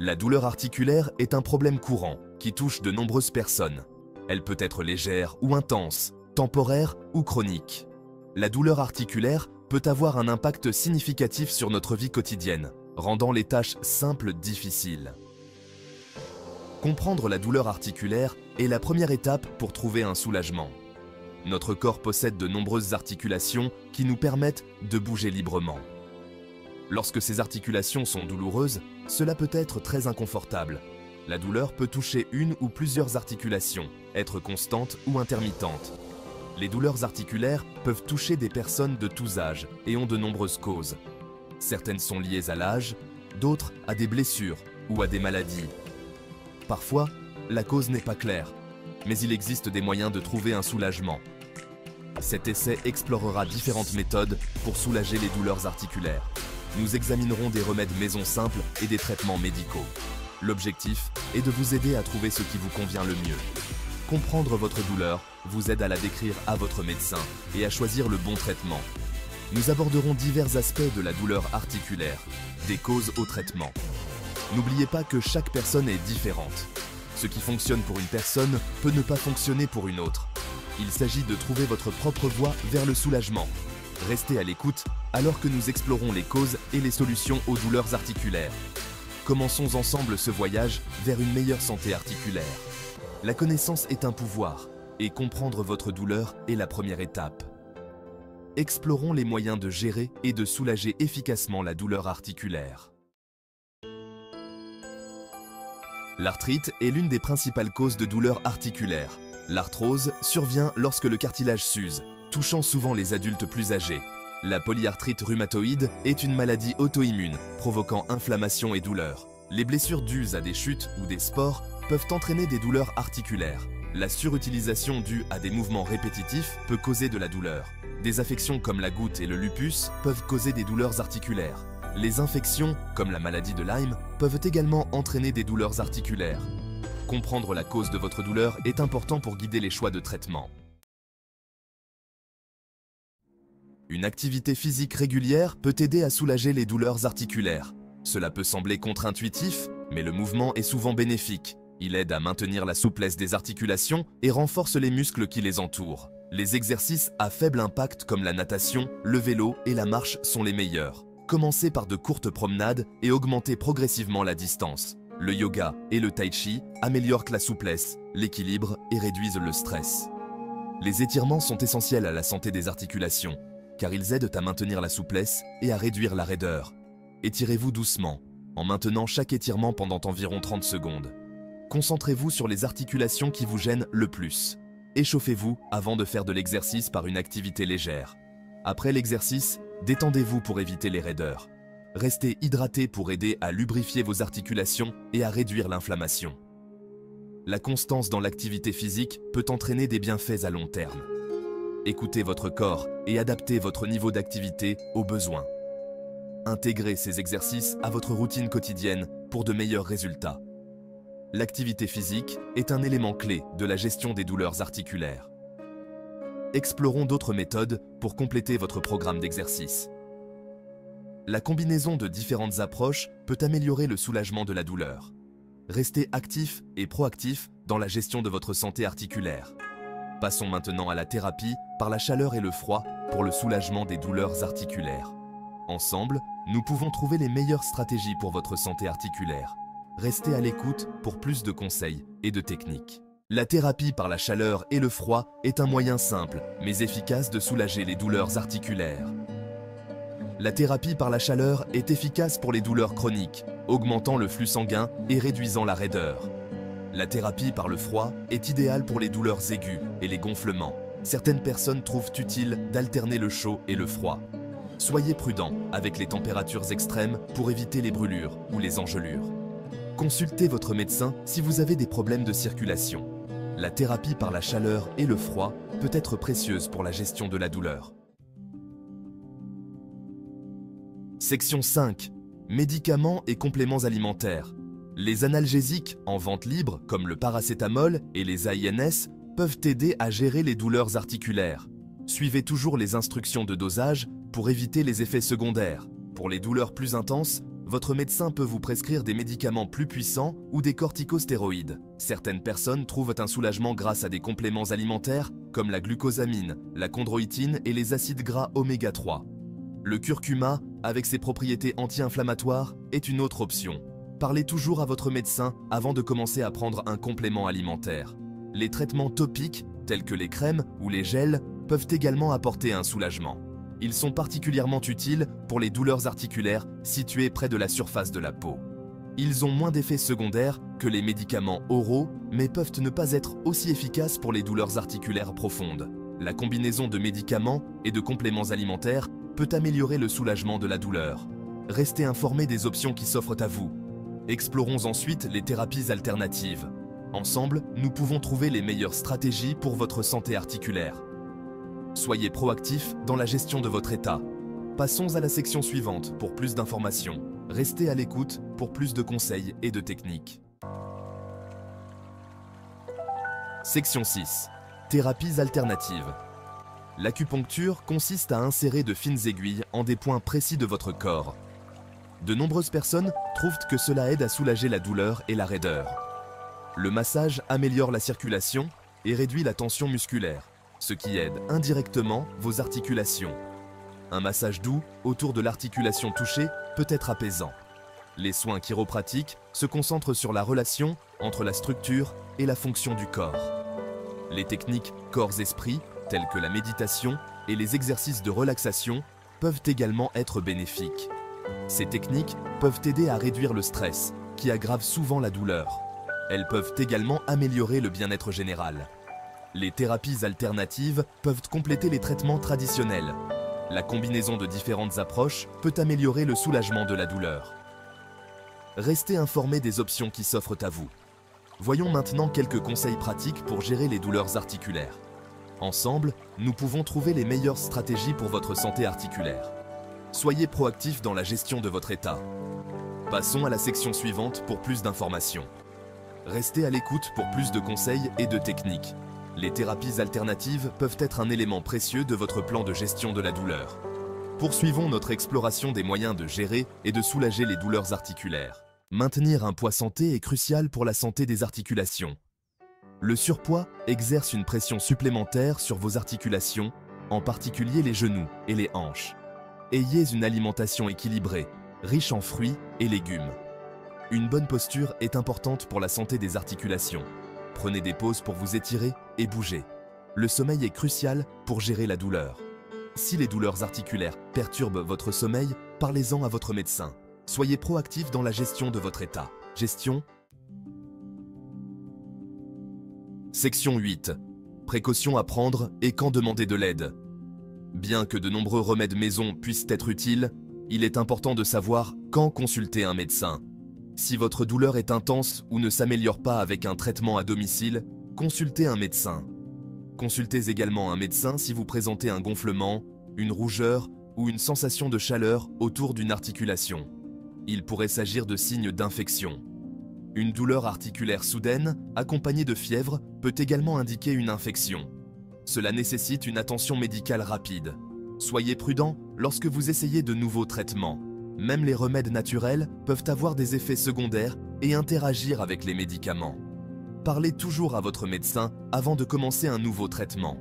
La douleur articulaire est un problème courant qui touche de nombreuses personnes. Elle peut être légère ou intense, temporaire ou chronique. La douleur articulaire peut avoir un impact significatif sur notre vie quotidienne, rendant les tâches simples difficiles. Comprendre la douleur articulaire est la première étape pour trouver un soulagement. Notre corps possède de nombreuses articulations qui nous permettent de bouger librement. Lorsque ces articulations sont douloureuses, cela peut être très inconfortable. La douleur peut toucher une ou plusieurs articulations, être constante ou intermittente. Les douleurs articulaires peuvent toucher des personnes de tous âges et ont de nombreuses causes. Certaines sont liées à l'âge, d'autres à des blessures ou à des maladies. Parfois, la cause n'est pas claire, mais il existe des moyens de trouver un soulagement. Cet essai explorera différentes méthodes pour soulager les douleurs articulaires. Nous examinerons des remèdes maison simples et des traitements médicaux. L'objectif est de vous aider à trouver ce qui vous convient le mieux. Comprendre votre douleur vous aide à la décrire à votre médecin et à choisir le bon traitement. Nous aborderons divers aspects de la douleur articulaire, des causes au traitement. N'oubliez pas que chaque personne est différente. Ce qui fonctionne pour une personne peut ne pas fonctionner pour une autre. Il s'agit de trouver votre propre voie vers le soulagement. Restez à l'écoute alors que nous explorons les causes et les solutions aux douleurs articulaires. Commençons ensemble ce voyage vers une meilleure santé articulaire. La connaissance est un pouvoir, et comprendre votre douleur est la première étape. Explorons les moyens de gérer et de soulager efficacement la douleur articulaire. L'arthrite est l'une des principales causes de douleur articulaire. L'arthrose survient lorsque le cartilage s'use, touchant souvent les adultes plus âgés. La polyarthrite rhumatoïde est une maladie auto-immune, provoquant inflammation et douleur. Les blessures dues à des chutes ou des sports peuvent entraîner des douleurs articulaires. La surutilisation due à des mouvements répétitifs peut causer de la douleur. Des affections comme la goutte et le lupus peuvent causer des douleurs articulaires. Les infections, comme la maladie de Lyme, peuvent également entraîner des douleurs articulaires. Comprendre la cause de votre douleur est important pour guider les choix de traitement. Une activité physique régulière peut aider à soulager les douleurs articulaires. Cela peut sembler contre-intuitif, mais le mouvement est souvent bénéfique. Il aide à maintenir la souplesse des articulations et renforce les muscles qui les entourent. Les exercices à faible impact comme la natation, le vélo et la marche sont les meilleurs. Commencez par de courtes promenades et augmentez progressivement la distance. Le yoga et le tai chi améliorent la souplesse, l'équilibre et réduisent le stress. Les étirements sont essentiels à la santé des articulations, car ils aident à maintenir la souplesse et à réduire la raideur. Étirez-vous doucement, en maintenant chaque étirement pendant environ 30 secondes. Concentrez-vous sur les articulations qui vous gênent le plus. Échauffez-vous avant de faire de l'exercice par une activité légère. Après l'exercice, détendez-vous pour éviter les raideurs. Restez hydraté pour aider à lubrifier vos articulations et à réduire l'inflammation. La constance dans l'activité physique peut entraîner des bienfaits à long terme. Écoutez votre corps et adaptez votre niveau d'activité aux besoins. Intégrez ces exercices à votre routine quotidienne pour de meilleurs résultats. L'activité physique est un élément clé de la gestion des douleurs articulaires. Explorons d'autres méthodes pour compléter votre programme d'exercice. La combinaison de différentes approches peut améliorer le soulagement de la douleur. Restez actif et proactif dans la gestion de votre santé articulaire. Passons maintenant à la thérapie par la chaleur et le froid pour le soulagement des douleurs articulaires. Ensemble, nous pouvons trouver les meilleures stratégies pour votre santé articulaire. Restez à l'écoute pour plus de conseils et de techniques. La thérapie par la chaleur et le froid est un moyen simple, mais efficace de soulager les douleurs articulaires. La thérapie par la chaleur est efficace pour les douleurs chroniques, augmentant le flux sanguin et réduisant la raideur. La thérapie par le froid est idéale pour les douleurs aiguës et les gonflements. Certaines personnes trouvent utile d'alterner le chaud et le froid. Soyez prudent avec les températures extrêmes pour éviter les brûlures ou les engelures. Consultez votre médecin si vous avez des problèmes de circulation. La thérapie par la chaleur et le froid peut être précieuse pour la gestion de la douleur. Section 5. Médicaments et compléments alimentaires. Les analgésiques en vente libre, comme le paracétamol et les AINS, peuvent aider à gérer les douleurs articulaires. Suivez toujours les instructions de dosage pour éviter les effets secondaires. Pour les douleurs plus intenses, votre médecin peut vous prescrire des médicaments plus puissants ou des corticostéroïdes. Certaines personnes trouvent un soulagement grâce à des compléments alimentaires comme la glucosamine, la chondroïtine et les acides gras oméga 3. Le curcuma, avec ses propriétés anti-inflammatoires, est une autre option. Parlez toujours à votre médecin avant de commencer à prendre un complément alimentaire. Les traitements topiques, tels que les crèmes ou les gels, peuvent également apporter un soulagement. Ils sont particulièrement utiles pour les douleurs articulaires situées près de la surface de la peau. Ils ont moins d'effets secondaires que les médicaments oraux, mais peuvent ne pas être aussi efficaces pour les douleurs articulaires profondes. La combinaison de médicaments et de compléments alimentaires peut améliorer le soulagement de la douleur. Restez informé des options qui s'offrent à vous. Explorons ensuite les thérapies alternatives. Ensemble, nous pouvons trouver les meilleures stratégies pour votre santé articulaire. Soyez proactif dans la gestion de votre état. Passons à la section suivante pour plus d'informations. Restez à l'écoute pour plus de conseils et de techniques. Section 6. Thérapies alternatives. L'acupuncture consiste à insérer de fines aiguilles en des points précis de votre corps. De nombreuses personnes trouvent que cela aide à soulager la douleur et la raideur. Le massage améliore la circulation et réduit la tension musculaire, ce qui aide indirectement vos articulations. Un massage doux autour de l'articulation touchée peut être apaisant. Les soins chiropratiques se concentrent sur la relation entre la structure et la fonction du corps. Les techniques corps-esprit, telles que la méditation et les exercices de relaxation, peuvent également être bénéfiques. Ces techniques peuvent aider à réduire le stress, qui aggrave souvent la douleur. Elles peuvent également améliorer le bien-être général. Les thérapies alternatives peuvent compléter les traitements traditionnels. La combinaison de différentes approches peut améliorer le soulagement de la douleur. Restez informé des options qui s'offrent à vous. Voyons maintenant quelques conseils pratiques pour gérer les douleurs articulaires. Ensemble, nous pouvons trouver les meilleures stratégies pour votre santé articulaire. Soyez proactif dans la gestion de votre état. Passons à la section suivante pour plus d'informations. Restez à l'écoute pour plus de conseils et de techniques. Les thérapies alternatives peuvent être un élément précieux de votre plan de gestion de la douleur. Poursuivons notre exploration des moyens de gérer et de soulager les douleurs articulaires. Maintenir un poids santé est crucial pour la santé des articulations. Le surpoids exerce une pression supplémentaire sur vos articulations, en particulier les genoux et les hanches. Ayez une alimentation équilibrée, riche en fruits et légumes. Une bonne posture est importante pour la santé des articulations. Prenez des pauses pour vous étirer et bouger. Le sommeil est crucial pour gérer la douleur. Si les douleurs articulaires perturbent votre sommeil, parlez-en à votre médecin. Soyez proactif dans la gestion de votre état. Gestion. Section 8. Précautions à prendre et quand demander de l'aide. Bien que de nombreux remèdes maison puissent être utiles, il est important de savoir quand consulter un médecin. Si votre douleur est intense ou ne s'améliore pas avec un traitement à domicile, consultez un médecin. Consultez également un médecin si vous présentez un gonflement, une rougeur ou une sensation de chaleur autour d'une articulation. Il pourrait s'agir de signes d'infection. Une douleur articulaire soudaine, accompagnée de fièvre, peut également indiquer une infection. Cela nécessite une attention médicale rapide. Soyez prudent lorsque vous essayez de nouveaux traitements. Même les remèdes naturels peuvent avoir des effets secondaires et interagir avec les médicaments. Parlez toujours à votre médecin avant de commencer un nouveau traitement.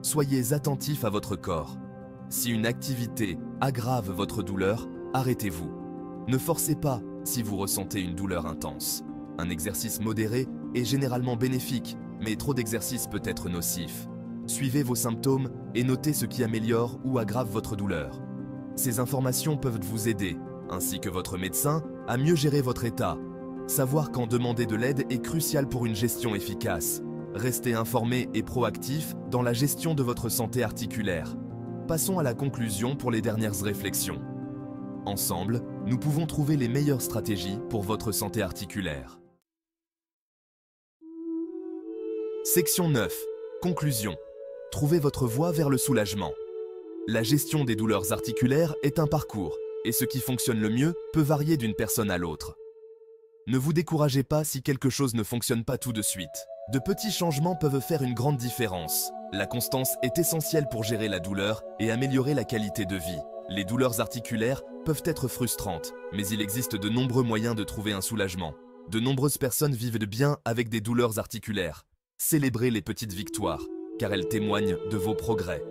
Soyez attentif à votre corps. Si une activité aggrave votre douleur, arrêtez-vous. Ne forcez pas si vous ressentez une douleur intense. Un exercice modéré est généralement bénéfique, mais trop d'exercice peut être nocif. Suivez vos symptômes et notez ce qui améliore ou aggrave votre douleur. Ces informations peuvent vous aider, ainsi que votre médecin, à mieux gérer votre état. Savoir quand demander de l'aide est crucial pour une gestion efficace. Restez informé et proactif dans la gestion de votre santé articulaire. Passons à la conclusion pour les dernières réflexions. Ensemble, nous pouvons trouver les meilleures stratégies pour votre santé articulaire. Section 9. Conclusion. Trouvez votre voie vers le soulagement. La gestion des douleurs articulaires est un parcours, et ce qui fonctionne le mieux peut varier d'une personne à l'autre. Ne vous découragez pas si quelque chose ne fonctionne pas tout de suite. De petits changements peuvent faire une grande différence. La constance est essentielle pour gérer la douleur et améliorer la qualité de vie. Les douleurs articulaires peuvent être frustrantes, mais il existe de nombreux moyens de trouver un soulagement. De nombreuses personnes vivent de bien avec des douleurs articulaires. Célébrez les petites victoires, car elles témoignent de vos progrès.